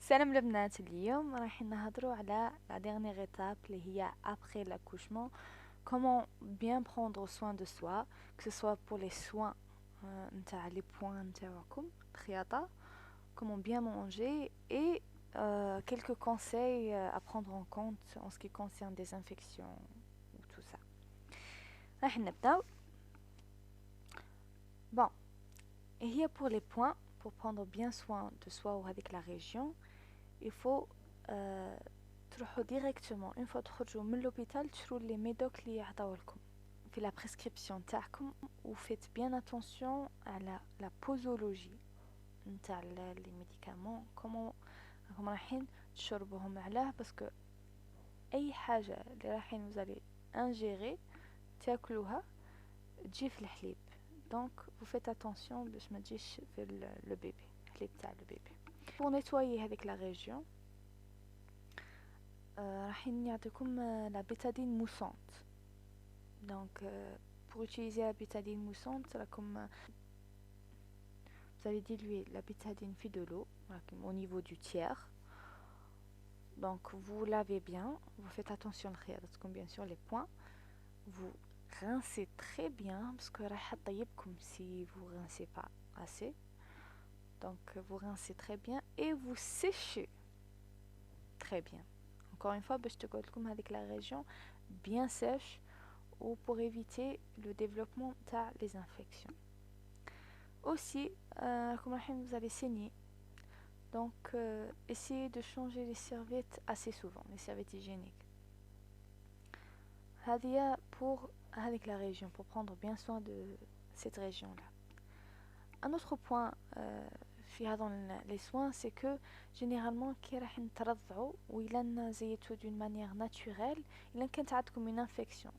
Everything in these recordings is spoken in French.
سلام البنات، اليوم راح نهضروا على la dernière étape اللي هي après l'accouchement. Comment bien prendre soin de soi, que ce soit pour les soins نتاع les points نتاعكم الخياطة, comment bien manger et quelques conseils à prendre en compte en ce qui concerne des infections ou tout ça. راح نبداو. Bon, et hier pour les points, pour prendre bien soin de soi ou avec la région, il faut تروحوا directement une fois تخرجوا من l'hôpital تشروا les médocs اللي يعطاولكم في la prescription تاعكم و faites bien attention على la posologie نتاع les médicaments comment رايحين تشربوهم. علاه باسكو اي حاجة اللي رايحين vous allez ingérer تاكلوها تجي في الحليب. donc vous faites attention باش ما تجيش في le bébé الحليب تاع le bébé. pour nettoyer avec la région راحين يعطيكم la bétadine moussante. donc pour utiliser la bétadine moussante راكم vous allez diluer la bétadine في de l'eau au niveau du tiers. donc vous lavez bien, vous faites attention لخياطتكم bien sûr les points, vous rincez très bien parce que راح تطيبكم si vous rincez pas assez. donc vous rincez très bien et vous séchez très bien. encore une fois باش تقعد لكم هذيك la région bien sèche ou pour éviter le développement des infections. aussi comme vous allez saigner, donc essayez de changer les serviettes assez souvent, les serviettes hygiéniques. هذه pour avec la région, pour prendre bien soin de cette région là. un autre point في هذا les soins, c'est que généralement كي راح نترضعوا وإلا نزيتو d'une manière naturelle, إلا كانت عندكم une infection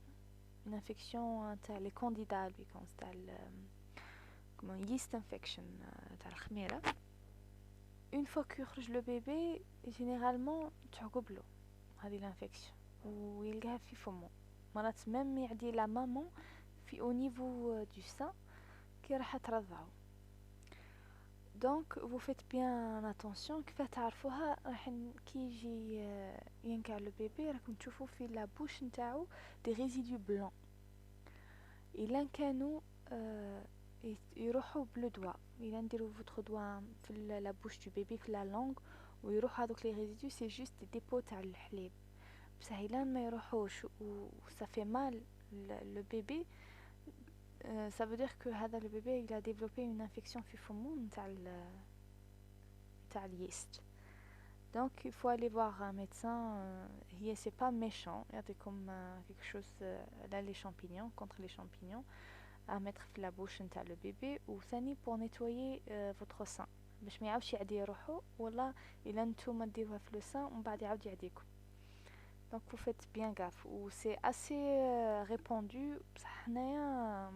تاع les candidats albicans تاع comment yeast infection تاع الخميرة, une fois que يخرج le bébé généralement تعقب له هذه l'infection ويلقاها في فمه. مرات même يعدي la maman في au niveau du sein كي راح ترضعوا. donc vous faites bien attention. كيف تعرفوها؟ راح كي يجي ينكع le bébé راكم تشوفوا في la bouche نتاعو des résidus blancs. إلا كانوا يروحوا بلو دوا، إلا نديروا votre doigt في la bouche du bébé في la langue ويروح هذوك les résidus, c'est juste des dépôts تاع الحليب. بصح إلا ما يروحوش و ça fait mal le bébé, ça veut dire que هذا le bébé il a développé une infection في فمو نتاع اليست. donc il faut aller voir un médecin. هي c'est pas méchant, يعطيكم quelque chose là les champignons, contre les champignons à mettre في la bouche نتاع le bébé. وثاني pour nettoyer votre sein باش ما يعاودش يعدي روحو ولا إلا نتوما ديروها في le sein ومن بعد يعاود يعديكم. donc vous faites bien gaffe. و c'est assez répandu بصح حنايا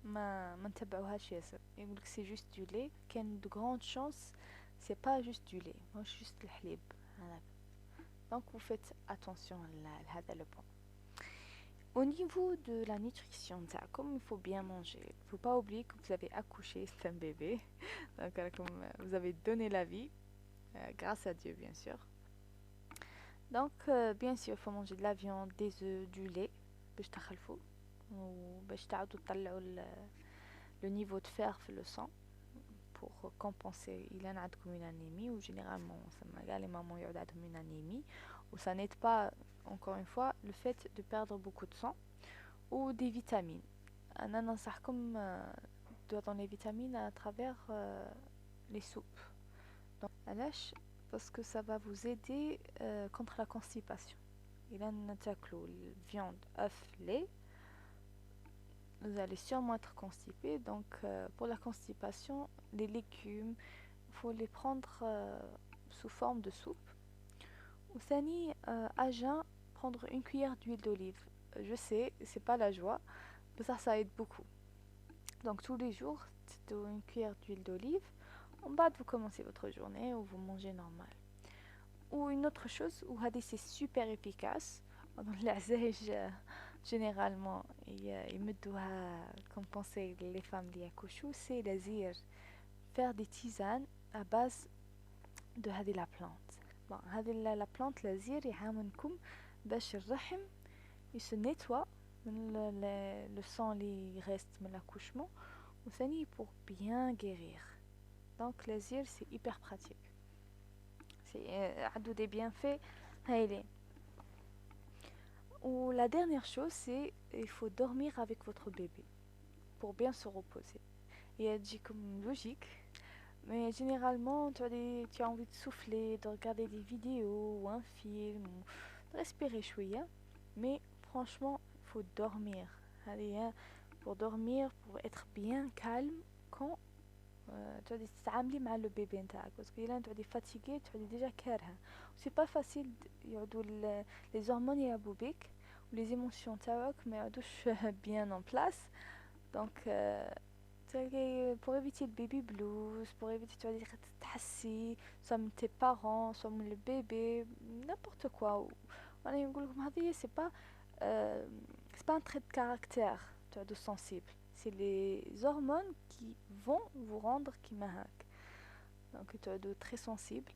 ما نتبعوهاش ياسر. يقولك c'est juste du lait, كاين de grandes chances c'est pas juste du lait, moi juste الحليب. donc vous faites attention à هذا le point. au niveau de la nutrition تاعكم, il faut bien manger. il faut pas oublier que vous avez accouché, c'est un bébé. donc comme vous avez donné la vie grâce à Dieu bien sûr. donc bien sûr il faut manger de la viande, des œufs, du lait باش تخلفوا وباش تعاودوا تطلعوا le niveau de fer في le sang pour compenser إلا عندكم une anémie. ou généralement سما كاع les mamans يعود عندهم une anémie ou ça n'aide pas encore une fois le fait de perdre beaucoup de sang ou des vitamines. أنا ننصحكم dans les vitamines à travers les soupes. donc علاش؟ parce que ça va vous aider contre la constipation. إلا تاكلوا viande, œuf, lait, vous allez sûrement être constipé. donc pour la constipation, les légumes, il faut les prendre sous forme de soupe. ou ثاني à jeun, prendre une cuillère d'huile d'olive. je sais, c'est pas la joie, mais ça aide beaucoup. donc tous les jours, une cuillère d'huile d'olive. en bas, vous commencez votre journée ou vous mangez normal. ou une autre chose, ou c'est super efficace pendant العزاج généralement يمدوها compenser les femmes اللي يكوشوا, c'est la zir. faire des tisanes à base de هذه la plante. Bon, هذه la plante لازير يعاونكم باش الرحم se nettoie من le sang اللي reste من l'accouchement وثاني pour bien guérir. Donc l'azir c'est hyper pratique. C'est عنده des bienfaits هايلين. Ou la dernière chose c'est il faut dormir avec votre bébé pour bien se reposer. Et elle dit comme logique, mais généralement tu as envie de souffler, de regarder des vidéos ou un film, ou de respirer chouïa, mais franchement il faut dormir. Allez, hein, pour dormir, pour être bien calme quand tu as تتعاملي مع le bébé نتاعك parce que là tu es fatigué, tu es déjà كارهة. C'est pas facile يعودوا les hormones يلعبوا بيك les émotions تاعك ما يعودوش bien en place. Donc pour éviter le baby blues, pour éviter tu vas dire تحسي soit من tes parents, soit من le bébé, n'importe quoi. وانا نقول لكم هذه c'est pas un trait de caractère tu vois, de sensible. C'est les hormones qui vont vous rendre kimahak. Donc tu as de très sensible.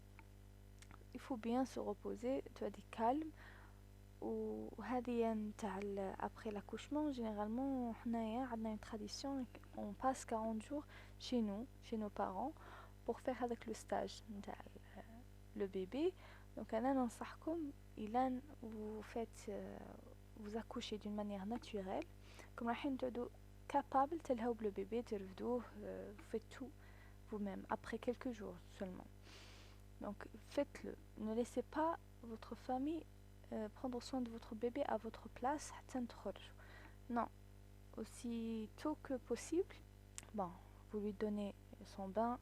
Il faut bien se reposer, tu as des calmes. وهذه نتاع après l'accouchement généralement حنايا عندنا une tradition on passe 40 jours chez nous chez nos parents pour faire avec le stage نتاع le bébé. Donc انا ننصحكم الى vous faites vous accouchez d'une manière naturelle comme رايحين تعودوا capable تلهوا le bébé ترفدوه vous faites tout vous-même après quelques jours seulement. Donc faites-le, ne laissez pas votre famille prendre soin de votre bébé à votre place. Non, aussi tôt que possible. Bon, vous lui donnez son bain,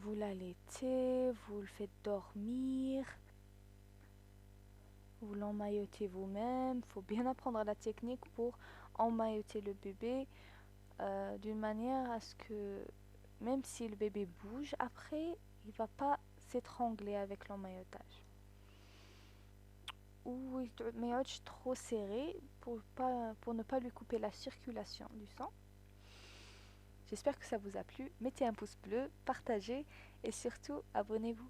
vous l'allaitez, vous le faites dormir, vous l'emmaillotez vous-même. Il faut bien apprendre la technique pour emmailloter le bébé d'une manière à ce que même si le bébé bouge après, il va pas s'étrangler avec l'emmaillotage. Ou mais trop serré pour ne pas lui couper la circulation du sang. J'espère que ça vous a plu. Mettez un pouce bleu, partagez et surtout abonnez-vous.